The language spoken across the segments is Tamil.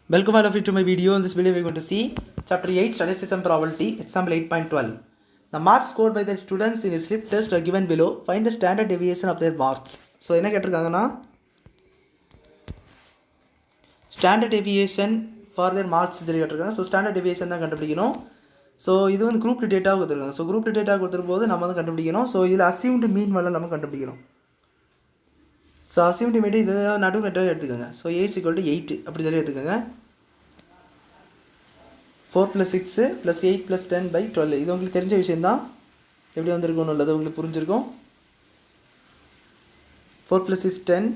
Welcome all of you to my video. In this video we are going to see chapter 8 statistics and probability, example 8.12. The marks scored by the students in a slip test are given below. Find the standard deviation of their marks. So என்ன கேட்டிருக்காங்கன்னா ஸ்டாண்டர்ட் டெவியேஷன் ஃபார் தேர் மார்க்ஸ் சொல்லி கேட்டிருக்காங்க. ஸோ ஸ்டாண்டர்ட் டெவியேஷன் தான் கண்டுபிடிக்கணும். ஸோ இது வந்து குரூப் டேட்டா கொடுத்துருக்காங்க. ஸோ குரூப் டேட்டா கொடுத்துருக்கும் போது நம்ம வந்து கண்டுபிடிக்கணும். ஸோ இதில் அசியூம்டு மீன் மேலே நம்ம கண்டுபிடிக்கணும். ஸோ அசியூம்டு மீன் இது நடு நெட்டாக எடுத்துக்கோங்க. ஸோ ஏ ஈக்குவல் டு 8 அப்படி சொல்லி எடுத்துக்கோங்க. 4 + 6 + 8 + 10 / 12 இது உங்களுக்கு தெரிஞ்ச விஷயந்தான். எப்படி வந்திருக்கும்னு உள்ளது உங்களுக்கு புரிஞ்சிருக்கும். 4 + 6 10,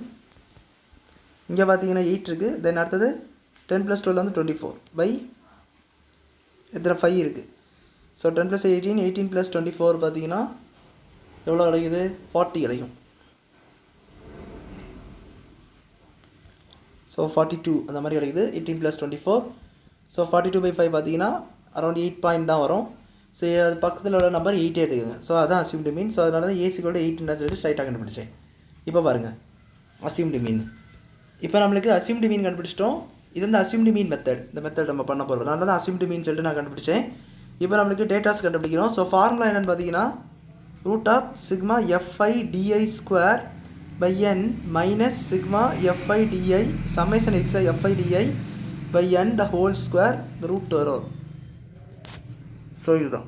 இங்கே பார்த்தீங்கன்னா 8 இருக்குது. தென் அடுத்தது 10 + 12 வந்து 24 / எத்தனை 5 இருக்குது. ஸோ 10 + 18 18 + 24 பார்த்தீங்கன்னா எவ்வளோ கிடைக்குது, 40 கிடைக்கும். ஸோ 42 அந்த மாதிரி கிடைக்குது. 18 + 24. ஸோ 42/5 பார்த்தீங்கன்னா அரௌண்ட் 8 பாயிண்ட் தான் வரும். ஸோ அது பக்கத்தில் உள்ள நம்பர் 8 எடுத்துக்கோங்க. ஸோ அதான் அசியூம்டு மீன். ஸோ அதனால தான் ஏ ஈக்குவல் டு 8 சொல்லிட்டு ஸ்ட்ரைட்டாக கண்டுபிடிச்சேன். இப்போ பாருங்கள் அசியூம்டு மீன். இப்போ நம்மளுக்கு அசியூம்டு மீன் கண்டுபிடிச்சிட்டோம். இது வந்து அசியூம்டு மீன் மெத்தட். இந்த மெத்தட் நம்ம பண்ண போகிறோம். அதனால தான் அசியூம்டு மீன் சொல்லிட்டு நான் கண்டுபிடிச்சேன். இப்போ நம்மளுக்கு டேட்டாஸ் கண்டுபிடிக்கிறோம். ஸோ ஃபார்முலா என்னென்னு பார்த்தீங்கன்னா √σfi² n - sigma fi di summation xi fi di n the whole square the root வரும். ஸோ இதுதான்.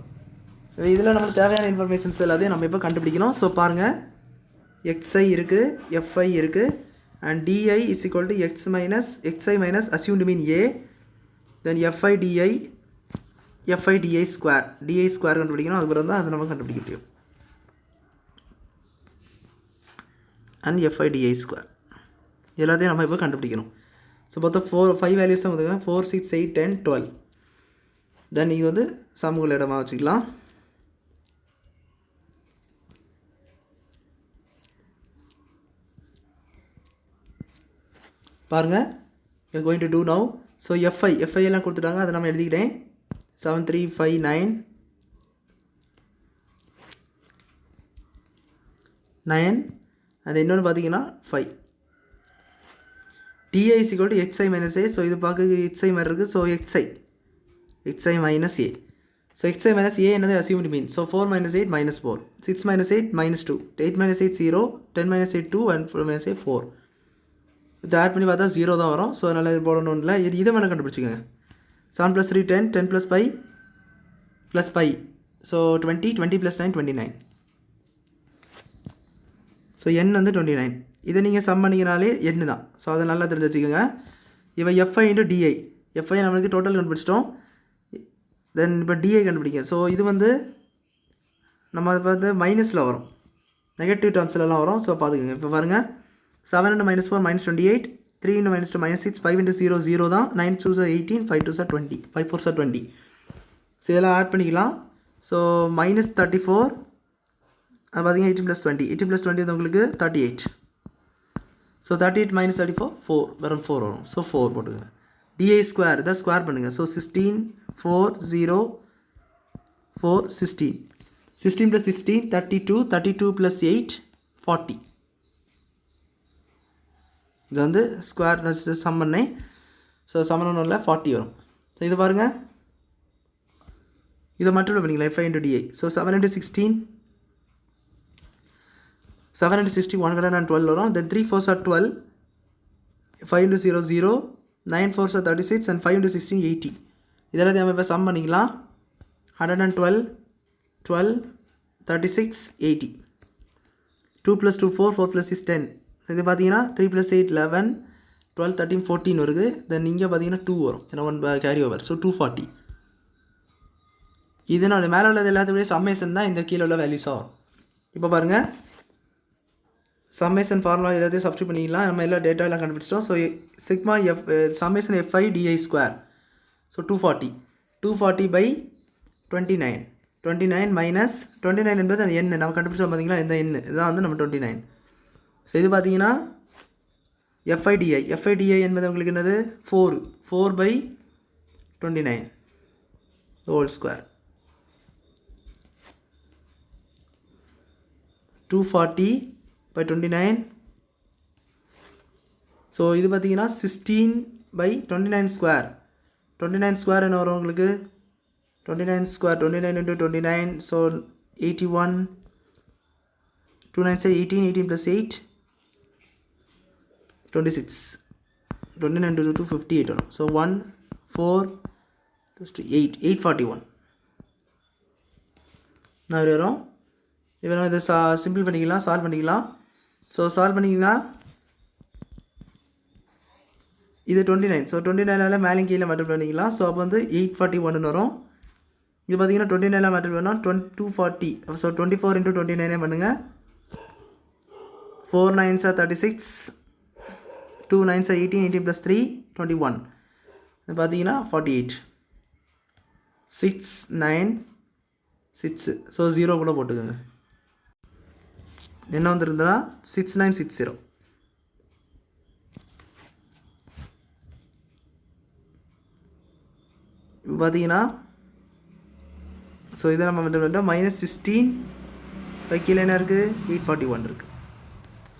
இதில் நமக்கு தேவையான இன்ஃபர்மேஷன்ஸ் எல்லாத்தையும் நம்ம இப்போ கண்டுபிடிக்கணும். ஸோ பாருங்கள், xi இருக்குது, fi இருக்குது, and di is equal to xi minus assumed mean a, then fi di square கண்டுபிடிக்கணும். அதுக்கப்புறம் தான் அதை நம்ம கண்டுபிடிக்க முடியும். அண்ட் fi di square எல்லாத்தையும் நம்ம இப்போ கண்டுபிடிக்கணும். ஸோ மொத்தம் 5 வேல்யூஸ் தான் கொடுத்துருக்காங்க. 4 6 8 10 12. தென் நீங்கள் வந்து சமூக இடமா வச்சுக்கலாம். பாருங்கள், we are going to do now. So fi எல்லாம் கொடுத்துட்டாங்க. அதை நம்ம எழுதிக்கிட்டேன். 7 3 5 9 அது இன்னொன்று பார்த்தீங்கன்னா 5. di is equal to xi minus a. So இது பார்க்க xi மாதிரி இருக்குது. So xi minus a. So xi minus a என்னது assumed mean. So 4 - 8 - 4, 6 - 8 - 2, 8 - 8 0, 10 - 8 2, and 4 - 8 4. இது ஆட் பண்ணி பார்த்தா 0 தான் வரும். ஸோ அதனால் இது போடணும் இல்லை. இதை மேலே கண்டுபிடிச்சிக்கோங்க. 7 + 3 10, 10 + 5 + 5. ஸோ 20, 20 + 9 29. ஸோ n வந்து 29. இதை நீங்கள் சம் பண்ணிங்கனாலே n தான். ஸோ அதை நல்லா தெரிஞ்சு வச்சுக்கோங்க. இவன் fi × di. fi நம்மளுக்கு டோட்டல் கண்டுபிடிச்சிட்டோம். தென் இப்போ di கண்டுபிடிங்க. ஸோ இது வந்து நம்ம அதை பார்த்து மைனஸில் வரும், நெகட்டிவ் டேர்ம்ஸ்லாம் வரும். ஸோ பார்த்துக்கோங்க. இப்போ பாருங்கள், 7 × -4 -28, 3 × -2 -6, 5 × 0 0 தான், 9 2 are 18, 5 2 are 20, 5 4 are 20. ஸோ இதெல்லாம் ஆட் பண்ணிக்கலாம். ஸோ -34 அது பார்த்தீங்கன்னா 18 + 20, 18 + 20 வந்து உங்களுக்கு 38. ஸோ 38 - 34 4, வெறும் 4 வரும். ஸோ 4 போட்டுக்கோங்க. di ஸ்கொயர் இதை ஸ்கொயர் பண்ணுங்கள். ஸோ 16 4 0 4 16, 16 + 16 32, 32 + 8 40. இது வந்து ஸ்கொயர் சம் பண்ணேன். ஸோ சம் பண்ணல 40 வரும். ஸோ இது பாருங்கள், இதை மட்டும் பண்ணிங்களா fi × di. ஸோ 7 × 16 7 × 60 112 வரும். தென் 3 4s are 12, 5 × 0 0, 9 4s are 36, and 5 × 16 80. இதெல்லாம் நம்ம இப்போ சம் பண்ணிக்கலாம். 112 12 36 80. 2 + 2 4, 4 + 6 10. இது பார்த்தீங்கன்னா 3 + 8 11, 12 13 14 வருது. தென் இங்கே பார்த்தீங்கன்னா 2 வரும், ஏன்னா 1 கேரி ஓவர். ஸோ 240. இதனோட மேலே உள்ளது எல்லாத்துடைய சம்மேஷன் தான் இந்த கீழே உள்ள வேல்யூஸாக வரும். இப்போ பாருங்கள், சம்மேஷன் ஃபார்முலா எல்லாத்தையும் சப்ஸ்டியூட் பண்ணிக்கலாம். நம்ம எல்லா டேட்டா எல்லாம் கண்டுபிடிச்சிட்டோம். So sigma summation fi di square. So 240 / 29 29 என்பது அந்த n நம்ம கண்டுபிடிச்சோம் பார்த்தீங்களா, இந்த n இதுதான் வந்து நம்ம 29. ஸோ இது பார்த்தீங்கன்னா fi di என்பது உங்களுக்கு என்னது 4/29 ஹோல் ஸ்கொயர். 240/29. ஸோ இது பார்த்தீங்கன்னா 16 by 29 ஸ்கொயர் 29 ஸ்கொயர் என்ன வரும் உங்களுக்கு 29 square 29 into 29 so 81 2 9 say 18 18 plus 8 26 29 into 2 58 வரும் so 1 4 8 841 நான் வரும் இப்போ நம்ம இதை சிம்பிள் பண்ணிக்கலாம் சால்வ் பண்ணிக்கலாம் ஸோ சால்வ் பண்ணிங்கன்னா இது 29 ஸோ 29 மேலே கீழே மல்டிப்ளை பண்ணிக்கலாம் ஸோ அப்போ வந்து 841 வரும் இது பார்த்தீங்கன்னா 29 மல்டிப்ளை பண்ணால் 240 ஸோ 24 into 29 பண்ணுங்கள் 4 9s are 36 2 9s are 18 18 plus 3 21 இது பார்த்தீங்கன்னா 48 6 9 6 ஸோ 0 கூட போட்டுக்கோங்க என்ன வந்துருந்தா 6960 இப்போ பார்த்தீங்கன்னா ஸோ இதை நம்ம வந்து -16 கீழே என்ன இருக்குது 841 இருக்குது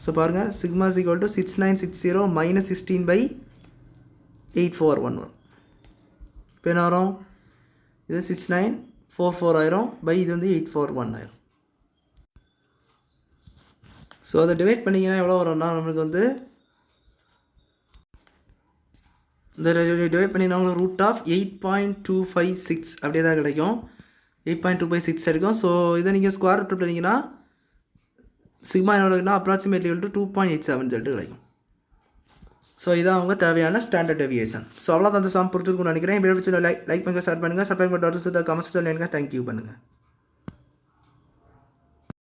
ஸோ பாருங்கள் சிக்மா is equal to 6960 -16/841 வரும் இப்போ என்ன வரும் இது 6944 ஆயிரும் பை இது வந்து 841 ஆயிரும் ஸோ அதை டிவைட் பண்ணிங்கன்னா எவ்வளோ வரும்னா நம்மளுக்கு வந்து இந்த டிவைட் பண்ணிங்கன்னா உங்களுக்கு √8.256 அப்படியே தான் கிடைக்கும் 8.256 கிடைக்கும் ஸோ இதை நீங்கள் ஸ்கொயர் ரூட் பண்ணிங்கன்னா சிக்மா என்ன கிடைக்குன்னா அப்ராக்சிமேட்லி 2.87 கிடைக்கும் ஸோ இதான் அவங்க தேவையான ஸ்டாண்டர்ட் டெவியேஷன் ஸோ அவ்வளோ அந்த சம் புரிஞ்சுக்கணும்னு நினைக்கிறேன் வீடியோ லைக் பண்ணுங்கள் ஷேர் பண்ணுங்கள் சப்ஸ்கிரைப் பண்ணுங்கள் கமெண்ட்ஸ் சொல்லுங்கள் தேங்க்யூ பண்ணுங்கள்